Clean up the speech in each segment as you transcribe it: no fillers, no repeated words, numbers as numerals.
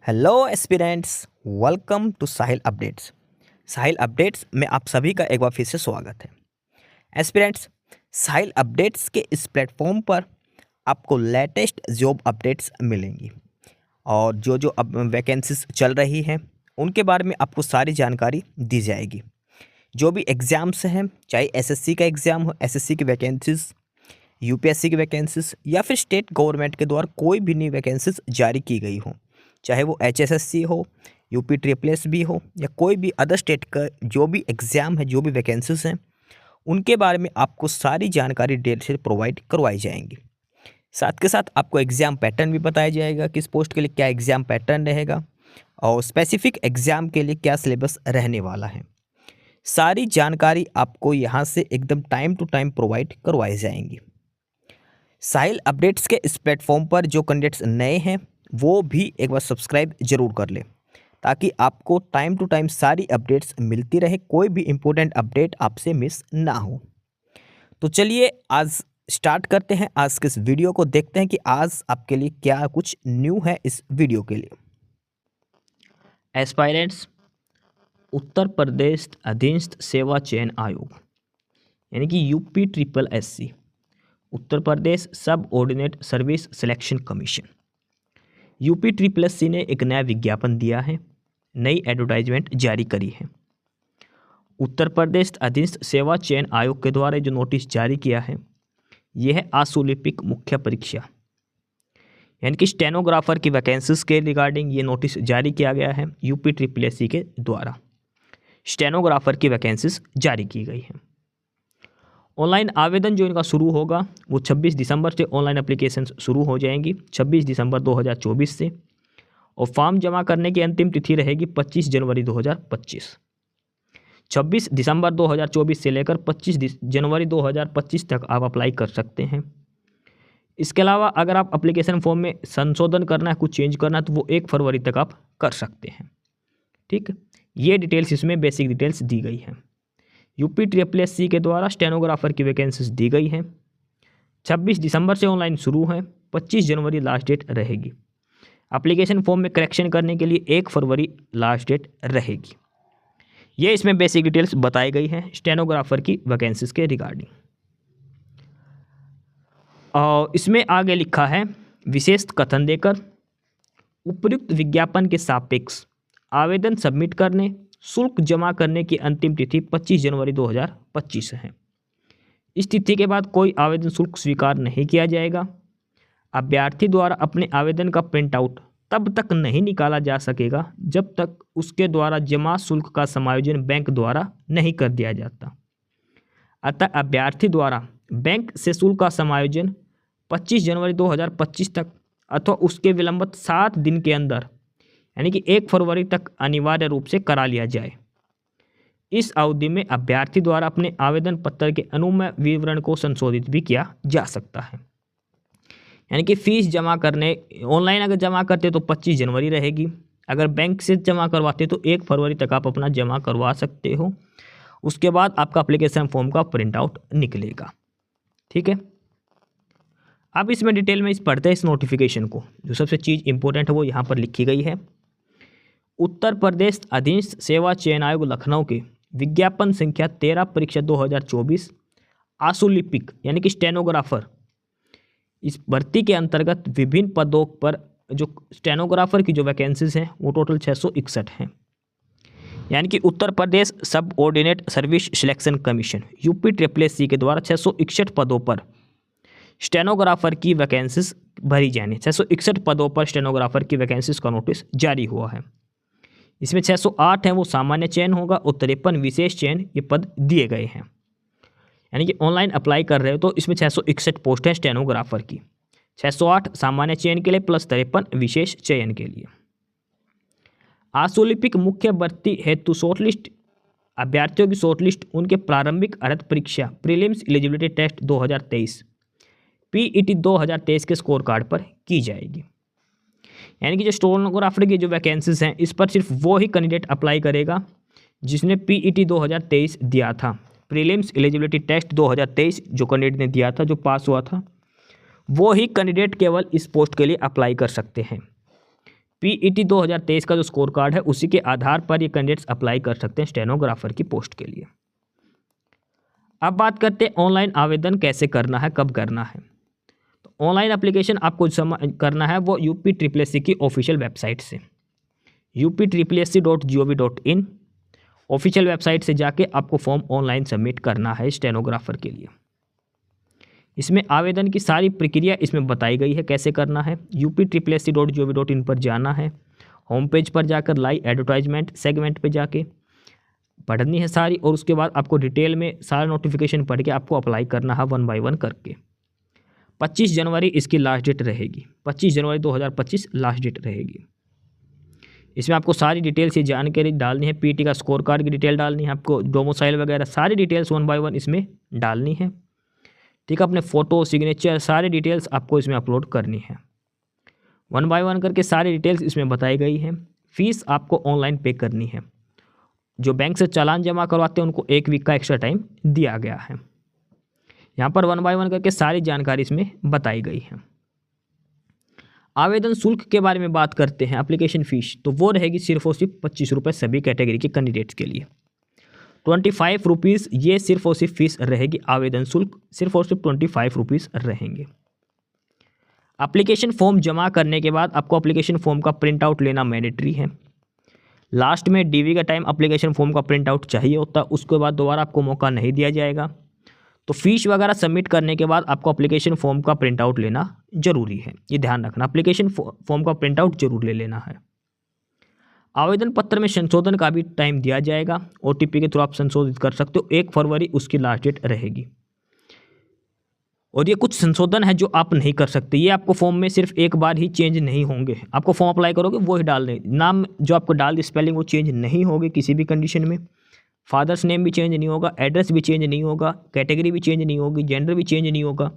Hello aspirants, welcome to Sahil updates. Sahil updates में आप सभी का एक बार फिर से स्वागत है। एस्पिरेंट्स, साहिल अपडेट्स के इस प्लेटफॉर्म पर आपको लेटेस्ट जॉब अपडेट्स मिलेंगी और जो जो अब वैकेंसीज चल रही हैं उनके बारे में आपको सारी जानकारी दी जाएगी। जो भी एग्ज़ाम्स हैं, चाहे एसएससी का एग्ज़ाम हो, एसएससी की वैकेंसीज, यूपीएससी की वैकेंसीज या फिर स्टेट गवर्नमेंट के द्वारा कोई भी नई वैकेंसीज जारी की गई हो, चाहे वो एचएसएससी हो, यूपी ट्रिपल भी हो या कोई भी अदर स्टेट का जो भी एग्ज़ाम है, जो भी वैकेंसीज हैं, उनके बारे में आपको सारी जानकारी डिटेल से प्रोवाइड करवाई जाएंगी। साथ के साथ आपको एग्ज़ाम पैटर्न भी बताया जाएगा, किस पोस्ट के लिए क्या एग्ज़ाम पैटर्न रहेगा और स्पेसिफिक एग्ज़ाम के लिए क्या सिलेबस रहने वाला है। सारी जानकारी आपको यहाँ से एकदम टाइम टू टाइम प्रोवाइड करवाई जाएंगी। साहिल अपडेट्स के इस प्लेटफॉर्म पर जो कैंडिडेट्स नए हैं वो भी एक बार सब्सक्राइब जरूर कर लें ताकि आपको टाइम टू टाइम सारी अपडेट्स मिलती रहे, कोई भी इम्पोर्टेंट अपडेट आपसे मिस ना हो। तो चलिए आज स्टार्ट करते हैं आज के इस वीडियो को, देखते हैं कि आज आपके लिए क्या कुछ न्यू है इस वीडियो के लिए। एस्पायरेंट्स, उत्तर प्रदेश अधीनस्थ सेवा चयन आयोग यानी कि UP triple SC, Uttar Pradesh सब ordinate service selection commission, UP triple SC ने एक नया विज्ञापन दिया है, नई एडवर्टाइजमेंट जारी करी है। उत्तर प्रदेश अधीनस्थ सेवा चयन आयोग के द्वारा जो नोटिस जारी किया है यह है आशुलिपिक मुख्य परीक्षा यानी कि स्टेनोग्राफर की वैकेंसीज के रिगार्डिंग ये नोटिस जारी किया गया है। यूपी ट्रिपल एससी के द्वारा स्टेनोग्राफर की वैकेंसीज जारी की गई है। ऑनलाइन आवेदन जो इनका शुरू होगा वो 26 दिसंबर से ऑनलाइन एप्लीकेशन शुरू हो जाएंगी, 26 दिसंबर 2024 से, और फॉर्म जमा करने की अंतिम तिथि रहेगी 25 जनवरी 2025। 26 दिसंबर 2024 से लेकर 25 जनवरी 2025 तक आप अप्लाई कर सकते हैं। इसके अलावा अगर आप एप्लीकेशन फॉर्म में संशोधन करना है, कुछ चेंज करना है, तो वो 1 फरवरी तक आप कर सकते हैं। ठीक, ये डिटेल्स इसमें बेसिक डिटेल्स दी गई हैं। यूपी ट्रिपल एससी के द्वारा स्टेनोग्राफर की वैकेंसीज दी गई हैं। 26 दिसंबर से ऑनलाइन शुरू है, 25 जनवरी लास्ट डेट रहेगी। एप्लीकेशन फॉर्म में करेक्शन करने के लिए 1 फरवरी लास्ट डेट रहेगी। ये इसमें बेसिक डिटेल्स बताई गई हैं स्टेनोग्राफर की वैकेंसीज के रिगार्डिंग। और इसमें आगे लिखा है, विशेष कथन देकर उपयुक्त विज्ञापन के सापेक्ष आवेदन सबमिट करने, शुल्क जमा करने की अंतिम तिथि 25 जनवरी 2025 है। इस तिथि के बाद कोई आवेदन शुल्क स्वीकार नहीं किया जाएगा। अभ्यर्थी द्वारा अपने आवेदन का प्रिंट आउट तब तक नहीं निकाला जा सकेगा जब तक उसके द्वारा जमा शुल्क का समायोजन बैंक द्वारा नहीं कर दिया जाता। अतः अभ्यर्थी द्वारा बैंक से शुल्क का समायोजन 25 जनवरी 2025 तक अथवा उसके विलंबित 7 दिन के अंदर यानी कि 1 फरवरी तक अनिवार्य रूप से करा लिया जाए। इस अवधि में अभ्यर्थी द्वारा अपने आवेदन पत्र के अनुमेय विवरण को संशोधित भी किया जा सकता है। यानी कि फीस जमा करने ऑनलाइन अगर जमा करते तो 25 जनवरी रहेगी, अगर बैंक से जमा करवाते तो 1 फरवरी तक आप अपना जमा करवा सकते हो। उसके बाद आपका एप्लीकेशन फॉर्म का प्रिंट आउट निकलेगा। ठीक है, अब इसमें डिटेल में पढ़ते हैं इस नोटिफिकेशन को। जो सबसे चीज़ इंपॉर्टेंट है वो यहाँ पर लिखी गई है। उत्तर प्रदेश अधीनस्थ सेवा चयन आयोग लखनऊ के विज्ञापन संख्या 13 परीक्षा 2024 आशुलिपिक यानी कि स्टेनोग्राफर, इस भर्ती के अंतर्गत विभिन्न पदों पर जो स्टेनोग्राफर की जो वैकेंसीज हैं वो टोटल 661 हैं। यानी कि उत्तर प्रदेश सब ordinate service selection commission UP triple SC के द्वारा 661 पदों पर स्टेनोग्राफर की वैकेंसीज भरी जानी। 661 पदों पर स्टेनोग्राफर की वैकेंसीज का नोटिस जारी हुआ है। इसमें 608 हैं वो सामान्य चयन होगा और 53 विशेष चयन ये पद दिए गए हैं। यानी कि ऑनलाइन अप्लाई कर रहे हो तो इसमें 661 पोस्ट है स्टेनोग्राफर की, 608 सामान्य चयन के लिए प्लस 53 विशेष चयन के लिए। आशुलिपिक मुख्य भर्ती हेतु शॉर्टलिस्ट अभ्यर्थियों की शॉर्टलिस्ट उनके प्रारंभिक अर्हता परीक्षा प्रीलिम्स एलिजिबिलिटी टेस्ट 2023 पीईटी 2023 के स्कोर कार्ड पर की जाएगी। यानी कि जो स्टेनोग्राफर की जो वैकेंसीज हैं इस पर सिर्फ वो ही कैंडिडेट अप्लाई करेगा जिसने पीईटी 2023 दिया था, प्रीलिम्स एलिजिबिलिटी टेस्ट 2023 जो कैंडिडेट ने दिया था, जो पास हुआ था, वो ही कैंडिडेट केवल इस पोस्ट के लिए अप्लाई कर सकते हैं। PET 2023 का जो स्कोर कार्ड है उसी के आधार पर ये कैंडिडेट्स अप्लाई कर सकते हैं स्टेनोग्राफर की पोस्ट के लिए। अब बात करते हैं ऑनलाइन आवेदन कैसे करना है, कब करना है। तो ऑनलाइन एप्लीकेशन आपको करना है वो UPSSC की ऑफिशियल वेबसाइट से, upSSC.gov.in ऑफिशियल वेबसाइट से जाके आपको फॉर्म ऑनलाइन सबमिट करना है स्टेनोग्राफर के लिए। इसमें आवेदन की सारी प्रक्रिया इसमें बताई गई है कैसे करना है। upSSC.gov.in पर जाना है, होम पेज पर जाकर लाइव एडवर्टाइजमेंट सेगमेंट पे जाके पढ़नी है सारी, और उसके बाद आपको डिटेल में सारा नोटिफिकेशन पढ़ के आपको अप्लाई करना है 1 बाय 1 करके। 25 जनवरी इसकी लास्ट डेट रहेगी, 25 जनवरी 2025 लास्ट डेट रहेगी। इसमें आपको सारी डिटेल्स ये जानकारी डालनी है, PET का स्कोर कार्ड की डिटेल डालनी है, आपको डोमिसाइल वगैरह सारी डिटेल्स 1 बाय 1 इसमें डालनी है। ठीक है, अपने फ़ोटो सिग्नेचर सारी डिटेल्स आपको इसमें अपलोड करनी है। 1 बाय 1 करके सारी डिटेल्स इसमें बताई गई है। फीस आपको ऑनलाइन पे करनी है। जो बैंक से चालान जमा करवाते हैं उनको 1 वीक का एक्स्ट्रा टाइम दिया गया है। यहाँ पर 1 बाय 1 करके सारी जानकारी इसमें बताई गई है। आवेदन शुल्क के बारे में बात करते हैं, एप्लीकेशन फ़ीस तो वो रहेगी सिर्फ और सिर्फ 25 रुपये सभी कैटेगरी के कैंडिडेट्स के लिए। 25 रुपीज़ ये सिर्फ और सिर्फ फीस रहेगी, आवेदन शुल्क सिर्फ और सिर्फ 25 रुपीज़ रहेंगे। एप्लीकेशन फॉर्म जमा करने के बाद आपको एप्लीकेशन फॉर्म का प्रिंट आउट लेना मैंडेटरी है। लास्ट में DV का टाइम एप्लीकेशन फॉर्म का प्रिंट आउट चाहिए होता है, उसके बाद दोबारा आपको मौका नहीं दिया जाएगा। तो फीस वगैरह सबमिट करने के बाद आपको एप्लीकेशन फॉर्म का प्रिंट आउट लेना जरूरी है, ये ध्यान रखना, एप्लीकेशन फॉर्म का प्रिंट आउट जरूर ले लेना है। आवेदन पत्र में संशोधन का भी टाइम दिया जाएगा, OTP के थ्रू आप संशोधित कर सकते हो, 1 फरवरी उसकी लास्ट डेट रहेगी। और ये कुछ संशोधन है जो आप नहीं कर सकते, ये आपको फॉर्म में सिर्फ एक बार ही चेंज नहीं होंगे। आपको फॉर्म अप्लाई करोगे वो ही डाल दें, नाम जो आपको डाल दी स्पेलिंग वो चेंज नहीं होगी किसी भी कंडीशन में। फादर्स नेम भी चेंज नहीं होगा, एड्रेस भी चेंज नहीं होगा, कैटेगरी भी चेंज नहीं होगी, जेंडर भी चेंज नहीं होगा।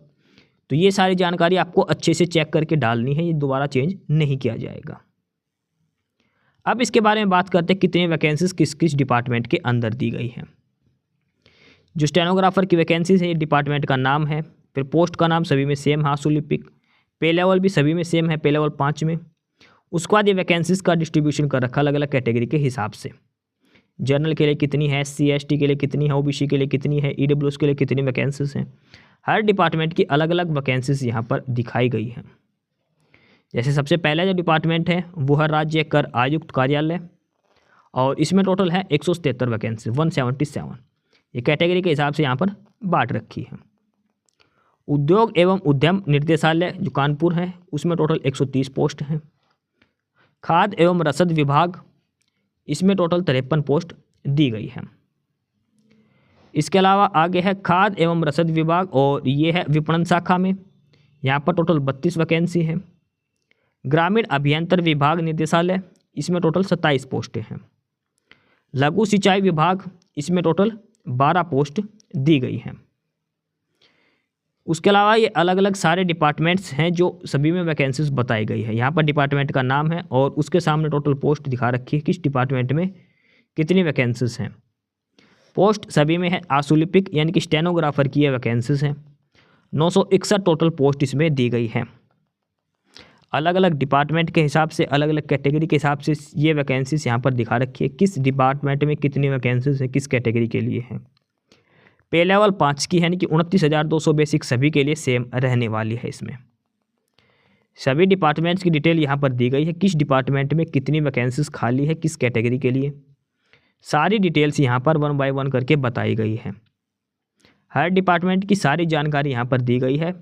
तो ये सारी जानकारी आपको अच्छे से चेक करके डालनी है, ये दोबारा चेंज नहीं किया जाएगा। अब इसके बारे में बात करते हैं कितनी वैकेंसीज किस किस डिपार्टमेंट के अंदर दी गई हैं। जो स्टेनोग्राफर की वैकेंसीज है, ये डिपार्टमेंट का नाम है, फिर पोस्ट का नाम सभी में सेम है, आशुलिपिक, पे लेवल भी सभी में सेम है, पे लेवल 5 में। उसके बाद ये वैकेंसीज का डिस्ट्रीब्यूशन कर रखा अलग अलग कैटेगरी के हिसाब से। जनरल के लिए कितनी है, SC ST के लिए कितनी है, OBC के लिए कितनी है, EWS के लिए कितनी वैकेंसीज हैं। हर डिपार्टमेंट की अलग अलग वैकेंसीज यहाँ पर दिखाई गई हैं। जैसे सबसे पहला जो डिपार्टमेंट है वो है राज्य कर आयुक्त कार्यालय, और इसमें टोटल है 177 वैकेंसी, 177। ये कैटेगरी के हिसाब से यहाँ पर बांट रखी है। उद्योग एवं उद्यम निर्देशालय जो कानपुर है, उसमें टोटल 130 पोस्ट हैं। खाद्य एवं रसद विभाग, इसमें टोटल 53 पोस्ट दी गई है। इसके अलावा आगे है खाद्य एवं रसद विभाग, और ये है विपणन शाखा में, यहाँ पर टोटल 32 वैकेंसी है। ग्रामीण अभियंत्रण विभाग निदेशालय, इसमें टोटल 27 पोस्टें हैं। लघु सिंचाई विभाग, इसमें टोटल 12 पोस्ट दी गई हैं। उसके अलावा ये अलग अलग सारे डिपार्टमेंट्स हैं जो सभी में वैकेंसीज बताई गई है। यहाँ पर डिपार्टमेंट का नाम है और उसके सामने टोटल पोस्ट दिखा रखी है किस डिपार्टमेंट में कितनी वैकेंसीज हैं। पोस्ट सभी में है, आशुलिपिक यानी कि स्टेनोग्राफर की ये वैकेंसीज हैं। 961 टोटल पोस्ट इसमें दी गई है। अलग अलग डिपार्टमेंट के हिसाब से, अलग अलग कैटेगरी के हिसाब से ये वैकेंसीज यहाँ पर दिखा रखी है, किस डिपार्टमेंट में कितनी वैकेंसीज है, किस कैटेगरी के लिए है। पे लेवल 5 की यानी कि 29,200 बेसिक सभी के लिए सेम रहने वाली है। इसमें सभी डिपार्टमेंट्स की डिटेल यहाँ पर दी गई है, किस डिपार्टमेंट में कितनी वैकेंसीज खाली है, किस कैटेगरी के लिए, सारी डिटेल्स यहाँ पर 1 बाय 1 करके बताई गई है। हर डिपार्टमेंट की सारी जानकारी यहाँ पर दी गई है।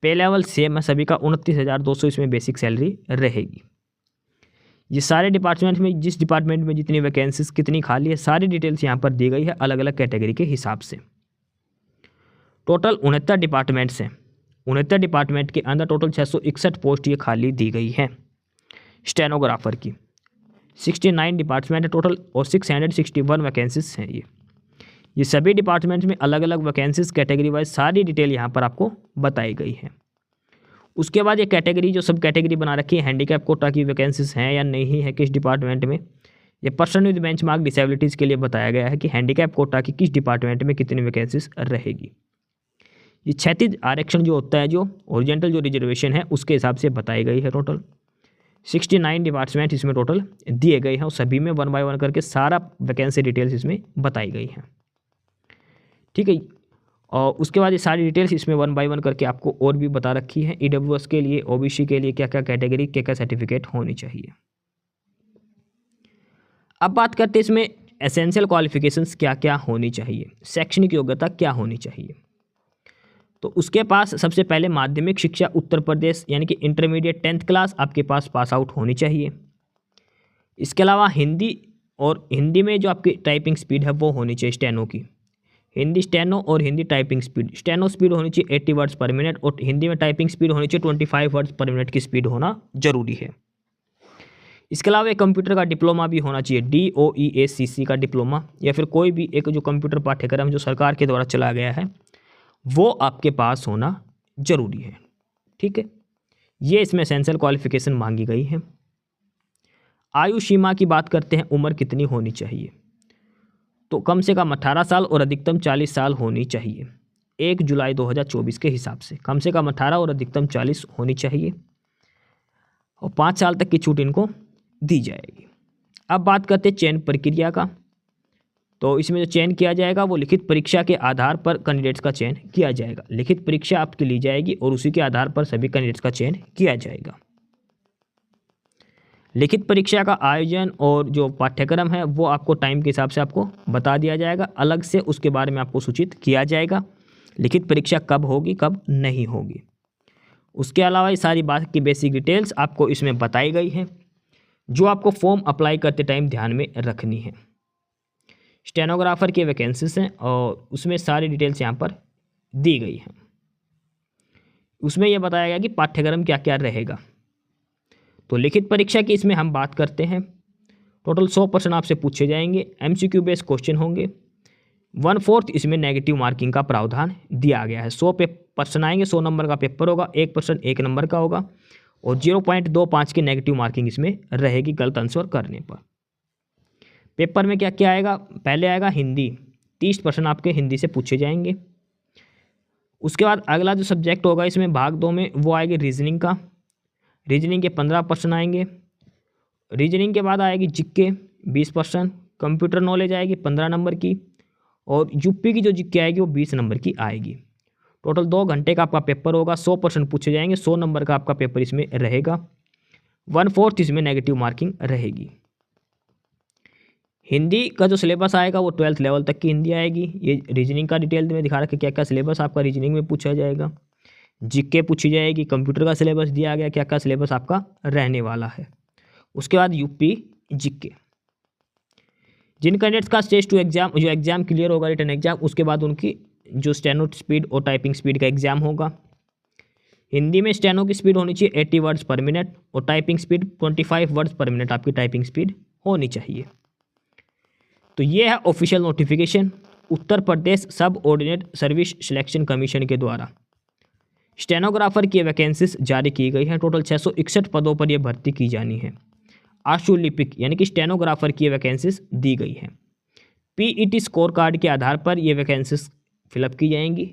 पे लेवल सेम है सभी का, 29,200 इसमें बेसिक सैलरी रहेगी। ये सारे डिपार्टमेंट में जिस डिपार्टमेंट में जितनी वैकेंसीज कितनी खाली है, सारी डिटेल्स यहाँ पर दी गई है अलग अलग कैटेगरी के हिसाब से। टोटल 69 डिपार्टमेंट्स हैं। 69 डिपार्टमेंट के अंदर टोटल 661 पोस्ट ये खाली दी गई हैं स्टेनोग्राफर की। 69 डिपार्टमेंट है टोटल और 661 वैकेंसीज हैं। ये सभी डिपार्टमेंट्स में अलग अलग वैकेंसीज कैटेगरी वाइज सारी डिटेल यहाँ पर आपको बताई गई है। उसके बाद ये कैटेगरी जो सब कैटेगरी बना रखी है, हैंडीकैप कोटा की वैकेंसीज हैं या नहीं है किस डिपार्टमेंट में, ये पर्सन विद बेंचमार्क डिसेबिलिटीज़ के लिए बताया गया है कि हैंडीकैप कोटा की किस डिपार्टमेंट में कितनी वैकेंसीज रहेगी। ये 36 आरक्षण जो होता है, जो ओरिजेंटल जो रिजर्वेशन है उसके हिसाब से बताई गई है टोटल। 69 डिपार्टमेंट इसमें टोटल दिए गए हैं और सभी में 1 बाय 1 करके सारा वैकेंसी डिटेल्स इसमें बताई गई हैं। ठीक है, और उसके बाद ये सारी डिटेल्स इसमें 1 बाय 1 करके आपको और भी बता रखी है। EWS के लिए, OBC के लिए क्या क्या कैटेगरी, क्या क्या सर्टिफिकेट होनी चाहिए। अब बात करते हैं इसमें एसेंशियल क्वालिफिकेशंस क्या क्या होनी चाहिए, शैक्षणिक योग्यता क्या होनी चाहिए। तो उसके पास सबसे पहले माध्यमिक शिक्षा उत्तर प्रदेश यानी कि इंटरमीडिएट 10th क्लास आपके पास आउट होनी चाहिए। इसके अलावा हिंदी, और हिंदी में जो आपकी टाइपिंग स्पीड है वो होनी चाहिए स्टेनो की, हिंदी स्टेनो और Hindi typing speed, steno speed होनी चाहिए 80 वर्ड्स पर मिनट और हिंदी में टाइपिंग स्पीड होनी चाहिए 25 वर्ड्स पर मिनट की स्पीड होना जरूरी है। इसके अलावा एक कंप्यूटर का डिप्लोमा भी होना चाहिए, DOEACC का डिप्लोमा, या फिर कोई भी एक जो कंप्यूटर पाठ्यक्रम जो सरकार के द्वारा चला गया है वो आपके पास होना जरूरी है। ठीक है, ये इसमें एसेंशियल क्वालिफिकेशन मांगी गई है। आयु सीमा की बात करते हैं, उम्र कितनी होनी चाहिए, तो कम से कम 18 साल और अधिकतम 40 साल होनी चाहिए 1 जुलाई 2024 के हिसाब से। कम से कम 18 और अधिकतम 40 होनी चाहिए और 5 साल तक की छूट इनको दी जाएगी। अब बात करते हैं चयन प्रक्रिया का, तो इसमें जो चयन किया जाएगा वो लिखित परीक्षा के आधार पर कैंडिडेट्स का चयन किया जाएगा। लिखित परीक्षा आपकी ली जाएगी और उसी के आधार पर सभी कैंडिडेट्स का चयन किया जाएगा। लिखित परीक्षा का आयोजन और जो पाठ्यक्रम है वो आपको टाइम के हिसाब से आपको बता दिया जाएगा, अलग से उसके बारे में आपको सूचित किया जाएगा लिखित परीक्षा कब होगी कब नहीं होगी। उसके अलावा ये सारी बात की बेसिक डिटेल्स आपको इसमें बताई गई हैं जो आपको फॉर्म अप्लाई करते टाइम ध्यान में रखनी है। स्टेनोग्राफर की वैकेंसीज हैं और उसमें सारी डिटेल्स यहाँ पर दी गई हैं। उसमें यह बताया गया कि पाठ्यक्रम क्या क्या रहेगा। तो लिखित परीक्षा की इसमें हम बात करते हैं, टोटल 100% आपसे पूछे जाएंगे, MCQ बेस्ड क्वेश्चन होंगे, 1/4 इसमें नेगेटिव मार्किंग का प्रावधान दिया गया है। 100 प्रश्न आएंगे, 100 नंबर का पेपर होगा, 1% 1 नंबर का होगा और 0.25 की नेगेटिव मार्किंग इसमें रहेगी गलत आंसर करने पर। पेपर में क्या क्या आएगा, पहले आएगा हिंदी, 30% आपके हिंदी से पूछे जाएंगे। उसके बाद अगला जो सब्जेक्ट होगा इसमें भाग 2 में वो आएगी रीजनिंग का, रीजनिंग के 15% आएंगे। रीजनिंग के बाद आएगी जीके 20%, कंप्यूटर नॉलेज आएगी 15 नंबर की और यूपी की जो जीके आएगी वो 20 नंबर की आएगी। टोटल 2 घंटे का आपका पेपर होगा, 100% पूछे जाएंगे, 100 नंबर का आपका पेपर इसमें रहेगा, 1/4 इसमें नेगेटिव मार्किंग रहेगी। हिंदी का जो सिलेबस आएगा वो 12th लेवल तक की हिंदी आएगी। ये रीजनिंग का डिटेल में दिखा रखा है क्या क्या सिलेबस आपका रीजनिंग में पूछा जाएगा, जीके पूछी जाएगी, कंप्यूटर का सिलेबस दिया गया क्या क्या सिलेबस आपका रहने वाला है। उसके बाद यूपी जीके। जिन कैंडिडेट्स का स्टेज 2 एग्जाम, जो एग्जाम क्लियर होगा रिटन एग्जाम, उसके बाद उनकी जो स्टेनो स्पीड और टाइपिंग स्पीड का एग्जाम होगा। हिंदी में स्टेनो की स्पीड होनी चाहिए 80 वर्ड्स पर मिनट और टाइपिंग स्पीड 25 वर्ड्स पर मिनट आपकी टाइपिंग स्पीड होनी चाहिए। तो ये है ऑफिशियल नोटिफिकेशन उत्तर प्रदेश सब ऑर्डिनेट सर्विस सिलेक्शन कमीशन के द्वारा स्टेनोग्राफर की वैकेंसीज जारी की गई हैं। टोटल 661 पदों पर यह भर्ती की जानी है। आशुलिपिक यानी कि स्टेनोग्राफर की वैकेंसीज दी गई हैं। PET स्कोर कार्ड के आधार पर ये वैकेंसीज फिलअप की जाएंगी।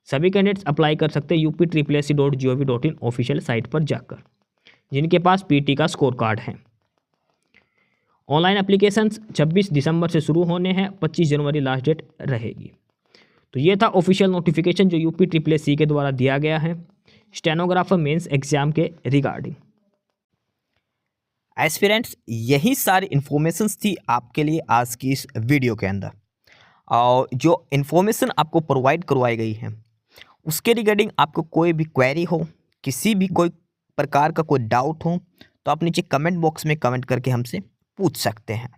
सभी कैंडिडेट्स अप्लाई कर सकते हैं uptripleSC.gov.in ऑफिशियल साइट पर जाकर, जिनके पास PET का स्कोर कार्ड है। ऑनलाइन एप्लीकेशंस 26 दिसंबर से शुरू होने हैं, 25 जनवरी लास्ट डेट रहेगी। तो ये था ऑफिशियल नोटिफिकेशन जो UPSSC के द्वारा दिया गया है स्टेनोग्राफर मेंस एग्जाम के रिगार्डिंग। एस्पिरेंट्स, यही सारी इन्फॉर्मेशंस थी आपके लिए आज की इस वीडियो के अंदर, और जो इन्फॉर्मेशन आपको प्रोवाइड करवाई गई है उसके रिगार्डिंग आपको कोई भी क्वेरी हो, किसी भी कोई प्रकार का कोई डाउट हो तो आप नीचे कमेंट बॉक्स में कमेंट करके हमसे पूछ सकते हैं।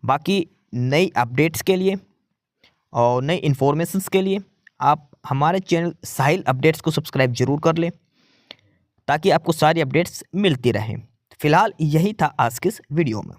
बाकी नई अपडेट्स के लिए और नई इन्फॉर्मेशंस के लिए आप हमारे चैनल साहिल अपडेट्स को सब्सक्राइब जरूर कर लें ताकि आपको सारी अपडेट्स मिलती रहें। फिलहाल यही था आज के इस वीडियो में।